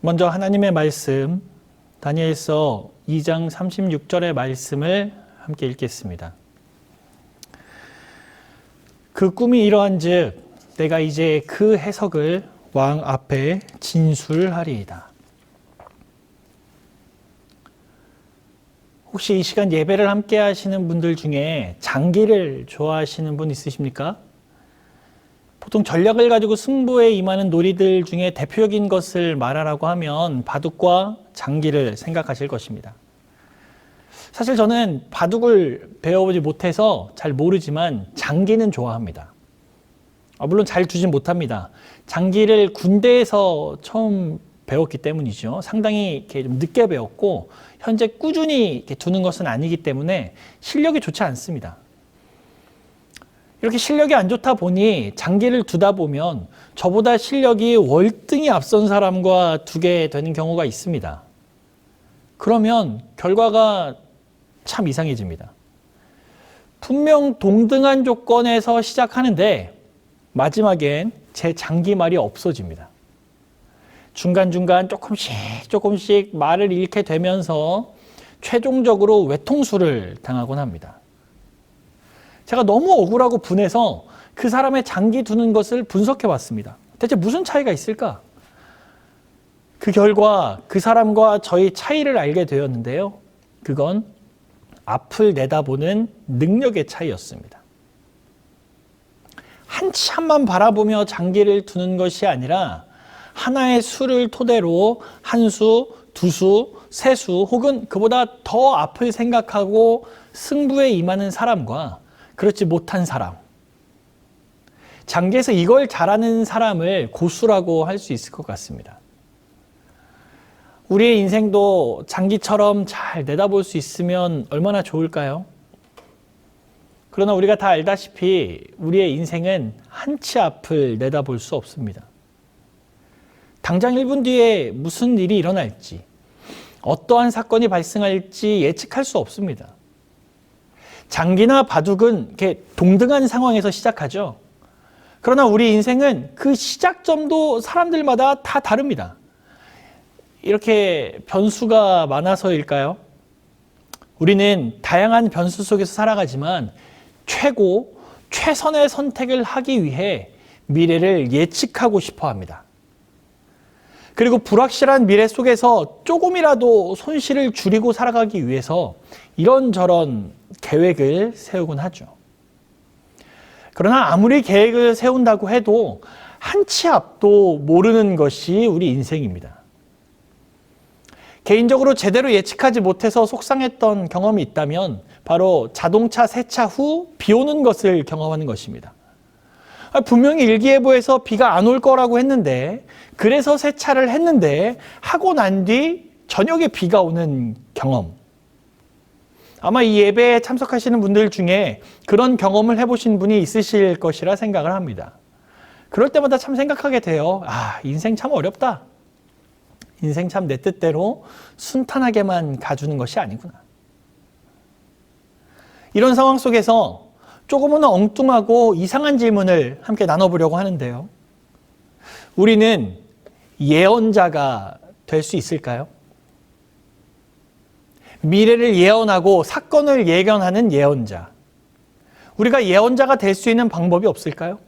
먼저 하나님의 말씀, 다니엘서 2장 36절의 말씀을 함께 읽겠습니다. 그 꿈이 이러한즉 내가 이제 그 해석을 왕 앞에 진술하리이다. 혹시 이 시간 예배를 함께 하시는 분들 중에 장기를 좋아하시는 분 있으십니까? 보통 전략을 가지고 승부에 임하는 놀이들 중에 대표적인 것을 말하라고 하면 바둑과 장기를 생각하실 것입니다. 사실 저는 바둑을 배워보지 못해서 잘 모르지만 장기는 좋아합니다. 물론 잘 두진 못합니다. 장기를 군대에서 처음 배웠기 때문이죠. 상당히 이렇게 좀 늦게 배웠고 현재 꾸준히 이렇게 두는 것은 아니기 때문에 실력이 좋지 않습니다. 이렇게 실력이 안 좋다 보니 장기를 두다 보면 저보다 실력이 월등히 앞선 사람과 두게 되는 경우가 있습니다. 그러면 결과가 참 이상해집니다. 분명 동등한 조건에서 시작하는데 마지막엔 제 장기말이 없어집니다. 중간중간 조금씩 말을 잃게 되면서 최종적으로 외통수를 당하곤 합니다. 제가 너무 억울하고 분해서 그 사람의 장기 두는 것을 분석해 봤습니다. 대체 무슨 차이가 있을까? 그 결과 그 사람과 저의 차이를 알게 되었는데요. 그건 앞을 내다보는 능력의 차이였습니다. 한참만 바라보며 장기를 두는 것이 아니라 하나의 수를 토대로 한 수, 두 수, 세 수 혹은 그보다 더 앞을 생각하고 승부에 임하는 사람과 그렇지 못한 사람, 장기에서 이걸 잘하는 사람을 고수라고 할 수 있을 것 같습니다. 우리의 인생도 장기처럼 잘 내다볼 수 있으면 얼마나 좋을까요? 그러나 우리가 다 알다시피 우리의 인생은 한치 앞을 내다볼 수 없습니다. 당장 1분 뒤에 무슨 일이 일어날지, 어떠한 사건이 발생할지 예측할 수 없습니다. 장기나 바둑은 이렇게 동등한 상황에서 시작하죠. 그러나 우리 인생은 그 시작점도 사람들마다 다 다릅니다. 이렇게 변수가 많아서일까요? 우리는 다양한 변수 속에서 살아가지만 최선의 선택을 하기 위해 미래를 예측하고 싶어 합니다. 그리고 불확실한 미래 속에서 조금이라도 손실을 줄이고 살아가기 위해서 이런저런 계획을 세우곤 하죠. 그러나 아무리 계획을 세운다고 해도 한치 앞도 모르는 것이 우리 인생입니다. 개인적으로 제대로 예측하지 못해서 속상했던 경험이 있다면 바로 자동차 세차 후 비 오는 것을 경험하는 것입니다. 분명히 일기예보에서 비가 안 올 거라고 했는데 그래서 세차를 했는데 하고 난 뒤 저녁에 비가 오는 경험. 아마 이 예배에 참석하시는 분들 중에 그런 경험을 해보신 분이 있으실 것이라 생각을 합니다. 그럴 때마다 참 생각하게 돼요. 인생 참 어렵다. 인생 참 내 뜻대로 순탄하게만 가주는 것이 아니구나. 이런 상황 속에서 조금은 엉뚱하고 이상한 질문을 함께 나눠보려고 하는데요. 우리는 예언자가 될 수 있을까요? 미래를 예언하고 사건을 예견하는 예언자. 우리가 예언자가 될 수 있는 방법이 없을까요?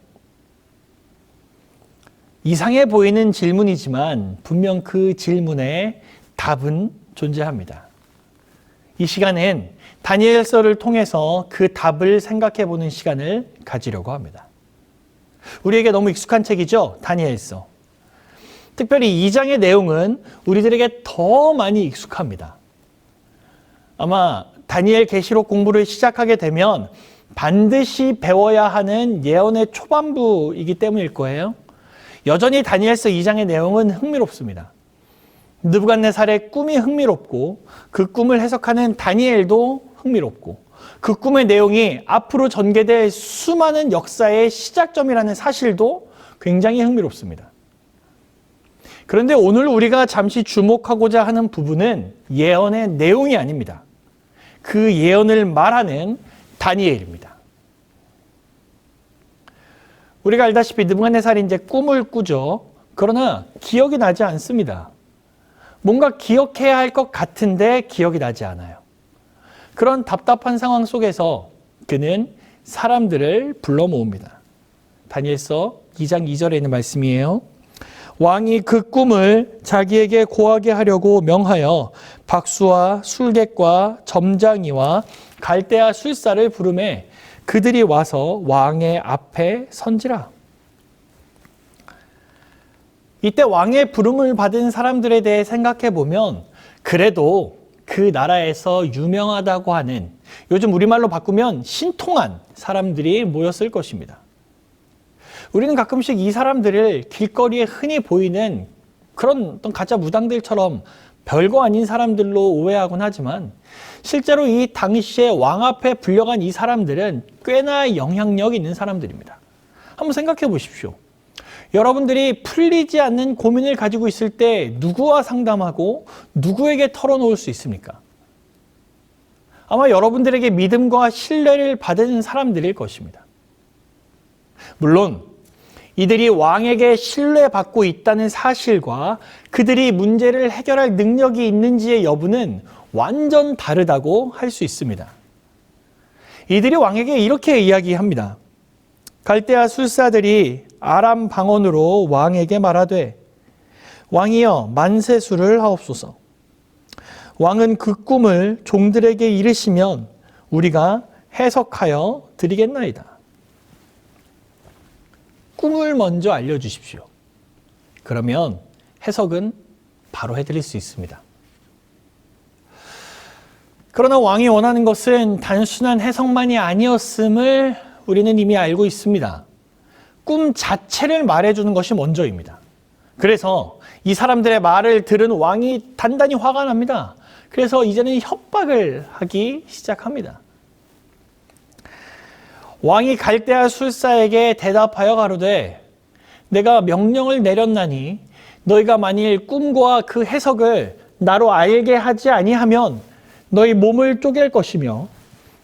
이상해 보이는 질문이지만 분명 그 질문에 답은 존재합니다. 이 시간엔 다니엘서를 통해서 그 답을 생각해 보는 시간을 가지려고 합니다. 우리에게 너무 익숙한 책이죠, 다니엘서. 특별히 2장의 내용은 우리들에게 더 많이 익숙합니다. 아마 다니엘 계시록 공부를 시작하게 되면 반드시 배워야 하는 예언의 초반부이기 때문일 거예요. 여전히 다니엘서 2장의 내용은 흥미롭습니다. 느부갓네살의 꿈이 흥미롭고 그 꿈을 해석하는 다니엘도 흥미롭고 그 꿈의 내용이 앞으로 전개될 수많은 역사의 시작점이라는 사실도 굉장히 흥미롭습니다. 그런데 오늘 우리가 잠시 주목하고자 하는 부분은 예언의 내용이 아닙니다. 그 예언을 말하는 다니엘입니다. 우리가 알다시피 느부갓네살이 이제 꿈을 꾸죠. 그러나 기억이 나지 않습니다. 뭔가 기억해야 할 것 같은데 기억이 나지 않아요. 그런 답답한 상황 속에서 그는 사람들을 불러 모읍니다. 다니엘서 2장 2절에 있는 말씀이에요. 왕이 그 꿈을 자기에게 고하게 하려고 명하여 박수와 술객과 점장이와 갈대아 술사를 부르매 그들이 와서 왕의 앞에 선지라. 이때 왕의 부름을 받은 사람들에 대해 생각해 보면 그래도 그 나라에서 유명하다고 하는, 요즘 우리말로 바꾸면 신통한 사람들이 모였을 것입니다. 우리는 가끔씩 이 사람들을 길거리에 흔히 보이는 그런 어떤 가짜 무당들처럼 별거 아닌 사람들로 오해하곤 하지만 실제로 이 당시에 왕 앞에 불려간 이 사람들은 꽤나 영향력 있는 사람들입니다. 한번 생각해 보십시오. 여러분들이 풀리지 않는 고민을 가지고 있을 때 누구와 상담하고 누구에게 털어놓을 수 있습니까? 아마 여러분들에게 믿음과 신뢰를 받은 사람들일 것입니다. 물론 이들이 왕에게 신뢰받고 있다는 사실과 그들이 문제를 해결할 능력이 있는지의 여부는 완전 다르다고 할 수 있습니다. 이들이 왕에게 이렇게 이야기합니다. 갈대아 술사들이 아람 방언으로 왕에게 말하되 왕이여 만세수를 하옵소서. 왕은 그 꿈을 종들에게 이르시면 우리가 해석하여 드리겠나이다. 꿈을 먼저 알려주십시오. 그러면 해석은 바로 해드릴 수 있습니다. 그러나 왕이 원하는 것은 단순한 해석만이 아니었음을 우리는 이미 알고 있습니다. 꿈 자체를 말해주는 것이 먼저입니다. 그래서 이 사람들의 말을 들은 왕이 단단히 화가 납니다. 그래서 이제는 협박을 하기 시작합니다. 왕이 갈대아 술사에게 대답하여 가로되 내가 명령을 내렸나니 너희가 만일 꿈과 그 해석을 나로 알게 하지 아니하면 너희 몸을 쪼갤 것이며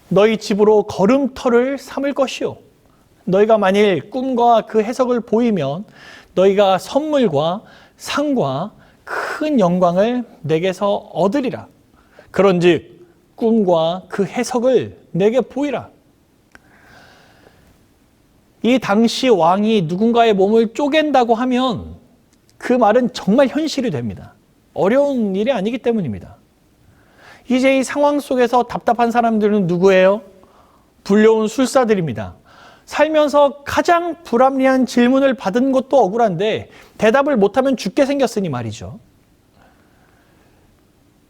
너희 집으로 걸음터를 삼을 것이요 너희가 만일 꿈과 그 해석을 보이면 너희가 선물과 상과 큰 영광을 내게서 얻으리라. 그런즉 꿈과 그 해석을 내게 보이라. 이 당시 왕이 누군가의 몸을 쪼갠다고 하면 그 말은 정말 현실이 됩니다. 어려운 일이 아니기 때문입니다. 이제 이 상황 속에서 답답한 사람들은 누구예요? 불려온 술사들입니다. 살면서 가장 불합리한 질문을 받은 것도 억울한데 대답을 못하면 죽게 생겼으니 말이죠.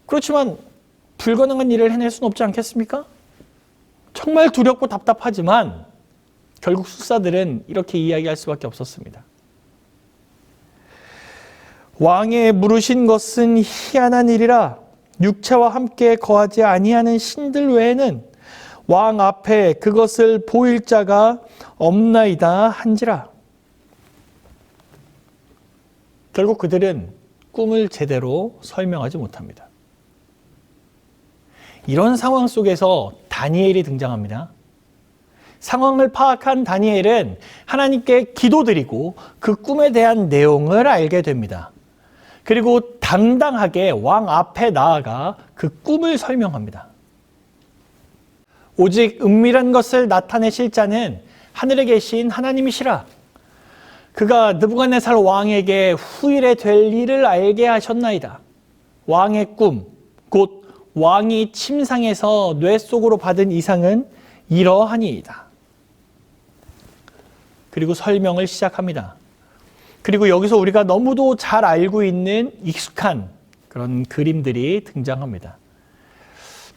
그렇지만 불가능한 일을 해낼 수는 없지 않겠습니까? 정말 두렵고 답답하지만 결국 술사들은 이렇게 이야기할 수밖에 없었습니다. 왕의 물으신 것은 희한한 일이라 육체와 함께 거하지 아니하는 신들 외에는 왕 앞에 그것을 보일 자가 없나이다 한지라. 결국 그들은 꿈을 제대로 설명하지 못합니다. 이런 상황 속에서 다니엘이 등장합니다. 상황을 파악한 다니엘은 하나님께 기도드리고 그 꿈에 대한 내용을 알게 됩니다. 그리고 당당하게 왕 앞에 나아가 그 꿈을 설명합니다. 오직 은밀한 것을 나타내실 자는 하늘에 계신 하나님이시라. 그가 느부갓네살 왕에게 후일에 될 일을 알게 하셨나이다. 왕의 꿈, 곧 왕이 침상에서 뇌 속으로 받은 이상은 이러하니이다. 그리고 설명을 시작합니다. 그리고 여기서 우리가 너무도 잘 알고 있는 익숙한 그런 그림들이 등장합니다.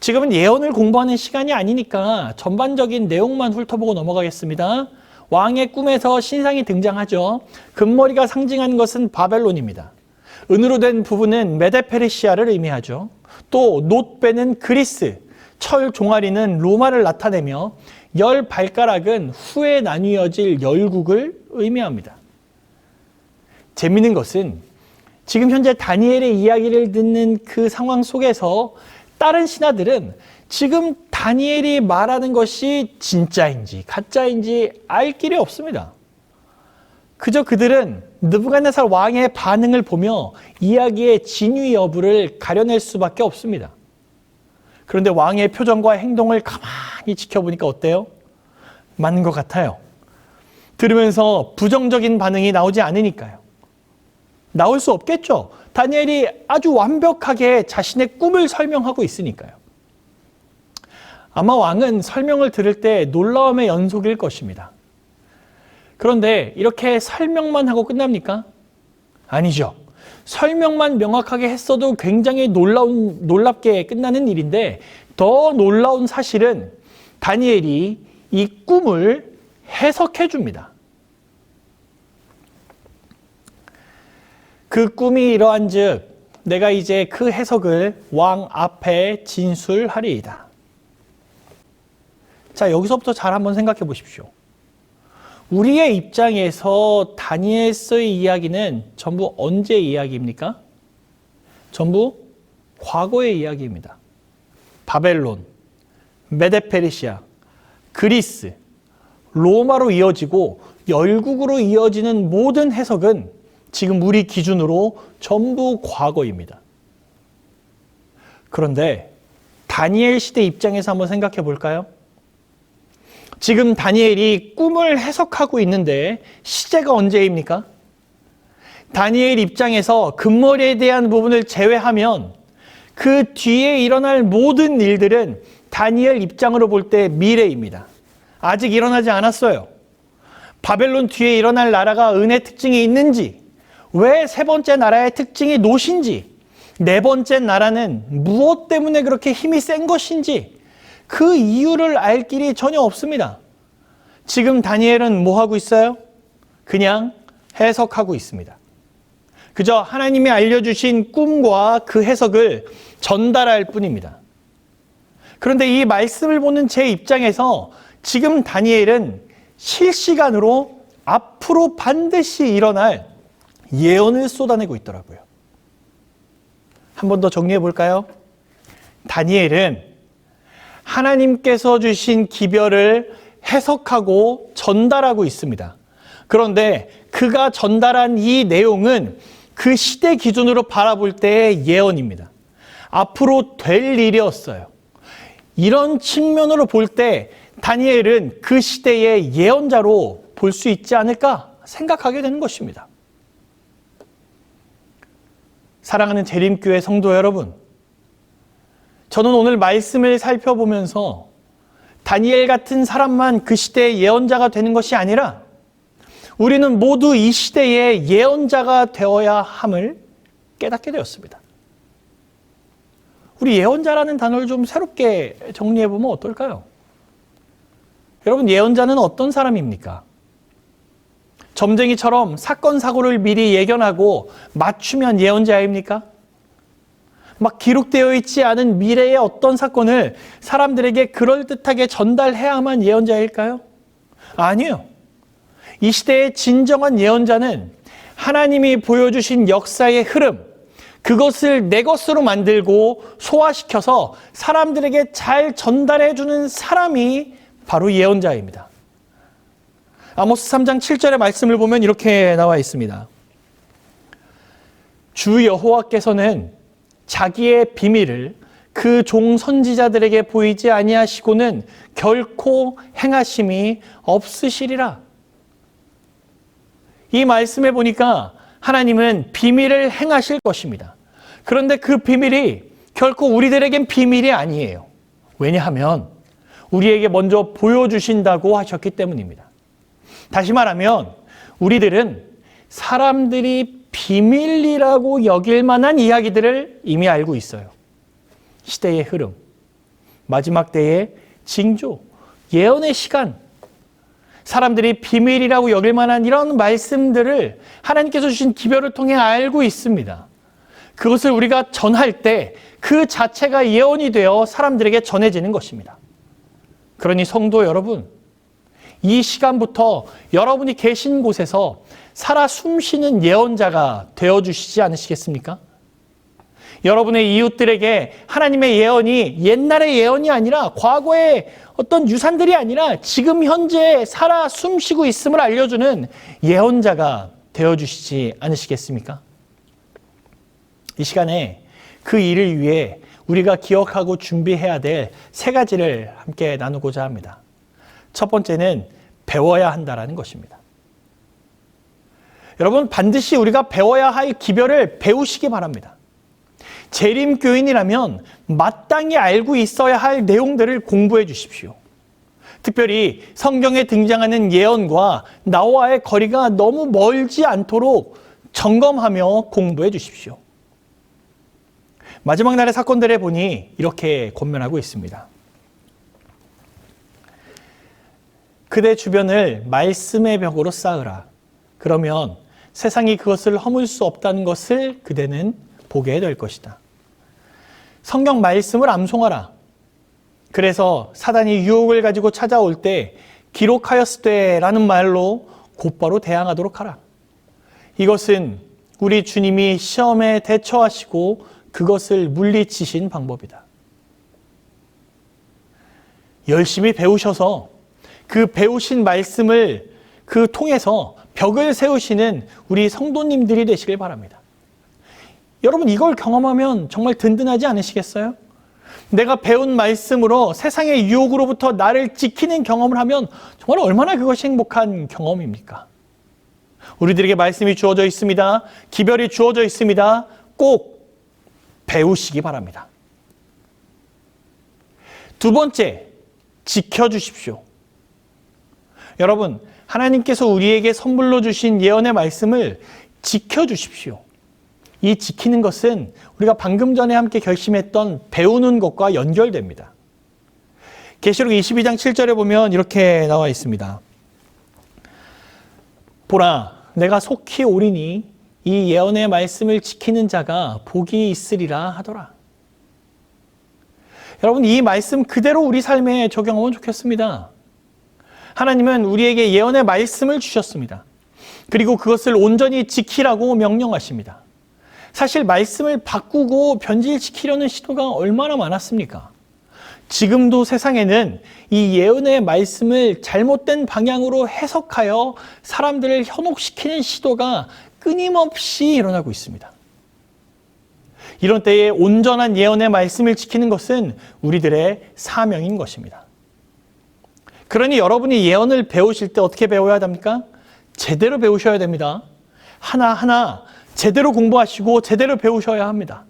지금은 예언을 공부하는 시간이 아니니까 전반적인 내용만 훑어보고 넘어가겠습니다. 왕의 꿈에서 신상이 등장하죠. 금머리가 상징하는 것은 바벨론입니다. 은으로 된 부분은 메데페르시아를 의미하죠. 또 놋배는 그리스, 철 종아리는 로마를 나타내며 열 발가락은 후에 나뉘어질 열국을 의미합니다. 재미있는 것은 지금 현재 다니엘의 이야기를 듣는 그 상황 속에서 다른 신하들은 지금 다니엘이 말하는 것이 진짜인지 가짜인지 알 길이 없습니다. 그저 그들은 느부갓네살 왕의 반응을 보며 이야기의 진위 여부를 가려낼 수밖에 없습니다. 그런데 왕의 표정과 행동을 가만히 지켜보니까 어때요? 맞는 것 같아요. 들으면서 부정적인 반응이 나오지 않으니까요. 나올 수 없겠죠. 다니엘이 아주 완벽하게 자신의 꿈을 설명하고 있으니까요. 아마 왕은 설명을 들을 때 놀라움의 연속일 것입니다. 그런데 이렇게 설명만 하고 끝납니까? 아니죠. 설명만 명확하게 했어도 굉장히 놀랍게 끝나는 일인데 더 놀라운 사실은 다니엘이 이 꿈을 해석해 줍니다. 그 꿈이 이러한즉 내가 이제 그 해석을 왕 앞에 진술하리이다. 자, 여기서부터 잘 한번 생각해 보십시오. 우리의 입장에서 다니엘서의 이야기는 전부 언제의 이야기입니까? 전부 과거의 이야기입니다. 바벨론, 메데페르시아, 그리스, 로마로 이어지고 열국으로 이어지는 모든 해석은 지금 우리 기준으로 전부 과거입니다. 그런데 다니엘 시대 입장에서 한번 생각해 볼까요? 지금 다니엘이 꿈을 해석하고 있는데 시제가 언제입니까? 다니엘 입장에서 금머리에 대한 부분을 제외하면 그 뒤에 일어날 모든 일들은 다니엘 입장으로 볼 때 미래입니다. 아직 일어나지 않았어요. 바벨론 뒤에 일어날 나라가 은의 특징이 있는지, 왜 세 번째 나라의 특징이 노신지, 네 번째 나라는 무엇 때문에 그렇게 힘이 센 것인지 그 이유를 알 길이 전혀 없습니다. 지금 다니엘은 뭐 하고 있어요? 그냥 해석하고 있습니다. 그저 하나님이 알려주신 꿈과 그 해석을 전달할 뿐입니다. 그런데 이 말씀을 보는 제 입장에서 지금 다니엘은 실시간으로 앞으로 반드시 일어날 예언을 쏟아내고 있더라고요. 한 번 더 정리해 볼까요? 다니엘은 하나님께서 주신 기별을 해석하고 전달하고 있습니다. 그런데 그가 전달한 이 내용은 그 시대 기준으로 바라볼 때의 예언입니다. 앞으로 될 일이었어요. 이런 측면으로 볼 때 다니엘은 그 시대의 예언자로 볼 수 있지 않을까 생각하게 되는 것입니다. 사랑하는 재림교회 성도 여러분, 저는 오늘 말씀을 살펴보면서 다니엘 같은 사람만 그 시대의 예언자가 되는 것이 아니라 우리는 모두 이 시대의 예언자가 되어야 함을 깨닫게 되었습니다. 우리 예언자라는 단어를 좀 새롭게 정리해보면 어떨까요? 여러분, 예언자는 어떤 사람입니까? 점쟁이처럼 사건, 사고를 미리 예견하고 맞추면 예언자입니까? 막 기록되어 있지 않은 미래의 어떤 사건을 사람들에게 그럴듯하게 전달해야만 예언자일까요? 아니요. 이 시대의 진정한 예언자는 하나님이 보여주신 역사의 흐름, 그것을 내 것으로 만들고 소화시켜서 사람들에게 잘 전달해주는 사람이 바로 예언자입니다. 아모스 3장 7절의 말씀을 보면 이렇게 나와 있습니다. 주 여호와께서는 자기의 비밀을 그 종 선지자들에게 보이지 아니하시고는 결코 행하심이 없으시리라. 이 말씀에 보니까 하나님은 비밀을 행하실 것입니다. 그런데 그 비밀이 결코 우리들에겐 비밀이 아니에요. 왜냐하면 우리에게 먼저 보여주신다고 하셨기 때문입니다. 다시 말하면 우리들은 사람들이 비밀이라고 여길 만한 이야기들을 이미 알고 있어요. 시대의 흐름, 마지막 때의 징조, 예언의 시간, 사람들이 비밀이라고 여길 만한 이런 말씀들을 하나님께서 주신 기별을 통해 알고 있습니다. 그것을 우리가 전할 때 그 자체가 예언이 되어 사람들에게 전해지는 것입니다. 그러니 성도 여러분, 이 시간부터 여러분이 계신 곳에서 살아 숨쉬는 예언자가 되어주시지 않으시겠습니까? 여러분의 이웃들에게 하나님의 예언이 옛날의 예언이 아니라 과거의 어떤 유산들이 아니라 지금 현재 살아 숨쉬고 있음을 알려주는 예언자가 되어주시지 않으시겠습니까? 이 시간에 그 일을 위해 우리가 기억하고 준비해야 될 세 가지를 함께 나누고자 합니다. 첫 번째는 배워야 한다라는 것입니다. 여러분, 반드시 우리가 배워야 할 기별을 배우시기 바랍니다. 재림교인이라면 마땅히 알고 있어야 할 내용들을 공부해 주십시오. 특별히 성경에 등장하는 예언과 나와의 거리가 너무 멀지 않도록 점검하며 공부해 주십시오. 마지막 날의 사건들에 보니 이렇게 권면하고 있습니다. 그대 주변을 말씀의 벽으로 쌓으라. 그러면 세상이 그것을 허물 수 없다는 것을 그대는 보게 될 것이다. 성경 말씀을 암송하라. 그래서 사단이 유혹을 가지고 찾아올 때 기록하였으되 라는 말로 곧바로 대항하도록 하라. 이것은 우리 주님이 시험에 대처하시고 그것을 물리치신 방법이다. 열심히 배우셔서 그 배우신 말씀을 통해서 벽을 세우시는 우리 성도님들이 되시길 바랍니다. 여러분, 이걸 경험하면 정말 든든하지 않으시겠어요? 내가 배운 말씀으로 세상의 유혹으로부터 나를 지키는 경험을 하면 정말 얼마나 그것이 행복한 경험입니까? 우리들에게 말씀이 주어져 있습니다. 기별이 주어져 있습니다. 꼭 배우시기 바랍니다. 두 번째, 지켜주십시오. 여러분, 하나님께서 우리에게 선물로 주신 예언의 말씀을 지켜주십시오. 이 지키는 것은 우리가 방금 전에 함께 결심했던 배우는 것과 연결됩니다. 계시록 22장 7절에 보면 이렇게 나와 있습니다. 보라, 내가 속히 오리니 이 예언의 말씀을 지키는 자가 복이 있으리라 하더라. 여러분, 이 말씀 그대로 우리 삶에 적용하면 좋겠습니다. 하나님은 우리에게 예언의 말씀을 주셨습니다. 그리고 그것을 온전히 지키라고 명령하십니다. 사실 말씀을 바꾸고 변질시키려는 시도가 얼마나 많았습니까? 지금도 세상에는 이 예언의 말씀을 잘못된 방향으로 해석하여 사람들을 현혹시키는 시도가 끊임없이 일어나고 있습니다. 이런 때에 온전한 예언의 말씀을 지키는 것은 우리들의 사명인 것입니다. 그러니 여러분이 예언을 배우실 때 어떻게 배워야 합니까? 제대로 배우셔야 됩니다. 하나하나 제대로 공부하시고 제대로 배우셔야 합니다.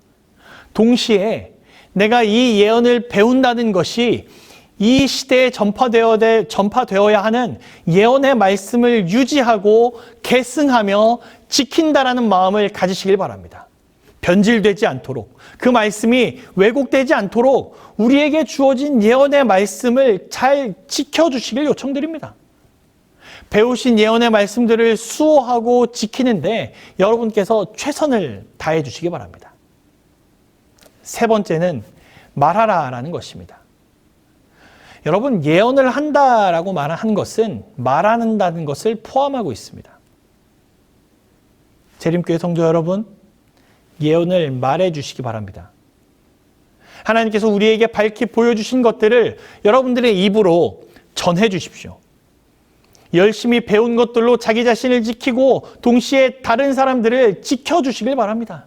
동시에 내가 이 예언을 배운다는 것이 이 시대에 전파되어야 하는 예언의 말씀을 유지하고 계승하며 지킨다라는 마음을 가지시길 바랍니다. 변질되지 않도록, 그 말씀이 왜곡되지 않도록 우리에게 주어진 예언의 말씀을 잘 지켜주시길 요청드립니다. 배우신 예언의 말씀들을 수호하고 지키는데 여러분께서 최선을 다해 주시기 바랍니다. 세 번째는 말하라라는 것입니다. 여러분, 예언을 한다라고 말하는 것은 말한다는 것을 포함하고 있습니다. 재림교회 성도 여러분, 예언을 말해 주시기 바랍니다. 하나님께서 우리에게 밝히 보여주신 것들을 여러분들의 입으로 전해 주십시오. 열심히 배운 것들로 자기 자신을 지키고 동시에 다른 사람들을 지켜주시길 바랍니다.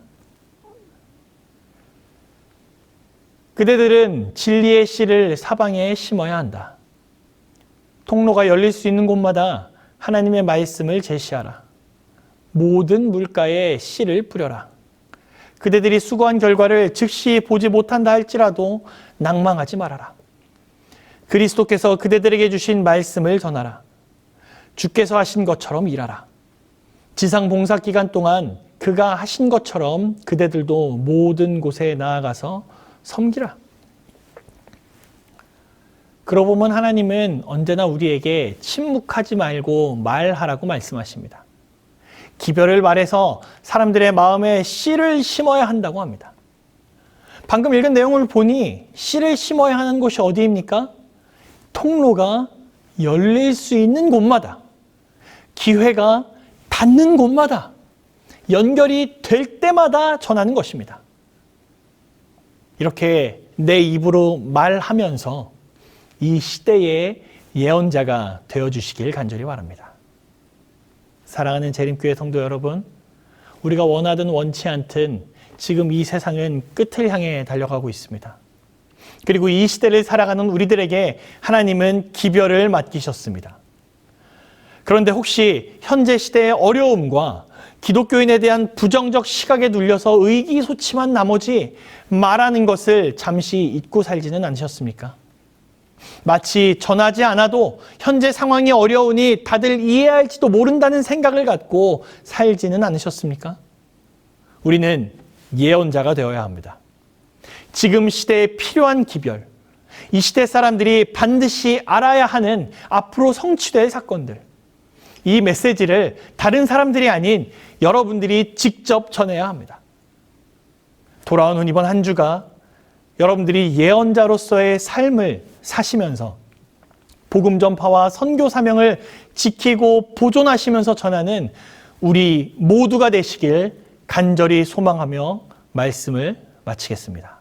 그대들은 진리의 씨를 사방에 심어야 한다. 통로가 열릴 수 있는 곳마다 하나님의 말씀을 제시하라. 모든 물가에 씨를 뿌려라. 그대들이 수고한 결과를 즉시 보지 못한다 할지라도 낭망하지 말아라. 그리스도께서 그대들에게 주신 말씀을 전하라. 주께서 하신 것처럼 일하라. 지상 봉사 기간 동안 그가 하신 것처럼 그대들도 모든 곳에 나아가서 섬기라. 그러고 보면 하나님은 언제나 우리에게 침묵하지 말고 말하라고 말씀하십니다. 기별을 말해서 사람들의 마음에 씨를 심어야 한다고 합니다. 방금 읽은 내용을 보니 씨를 심어야 하는 곳이 어디입니까? 통로가 열릴 수 있는 곳마다, 기회가 닿는 곳마다, 연결이 될 때마다 전하는 것입니다. 이렇게 내 입으로 말하면서 이 시대의 예언자가 되어주시길 간절히 바랍니다. 사랑하는 재림교회 성도 여러분, 우리가 원하든 원치 않든 지금 이 세상은 끝을 향해 달려가고 있습니다. 그리고 이 시대를 살아가는 우리들에게 하나님은 기별을 맡기셨습니다. 그런데 혹시 현재 시대의 어려움과 기독교인에 대한 부정적 시각에 눌려서 의기소침한 나머지 말하는 것을 잠시 잊고 살지는 않으셨습니까? 마치 전하지 않아도 현재 상황이 어려우니 다들 이해할지도 모른다는 생각을 갖고 살지는 않으셨습니까? 우리는 예언자가 되어야 합니다. 지금 시대에 필요한 기별, 이 시대 사람들이 반드시 알아야 하는 앞으로 성취될 사건들, 이 메시지를 다른 사람들이 아닌 여러분들이 직접 전해야 합니다. 돌아온 후 이번 한 주가 여러분들이 예언자로서의 삶을 사시면서 복음 전파와 선교 사명을 지키고 보존하시면서 전하는 우리 모두가 되시길 간절히 소망하며 말씀을 마치겠습니다.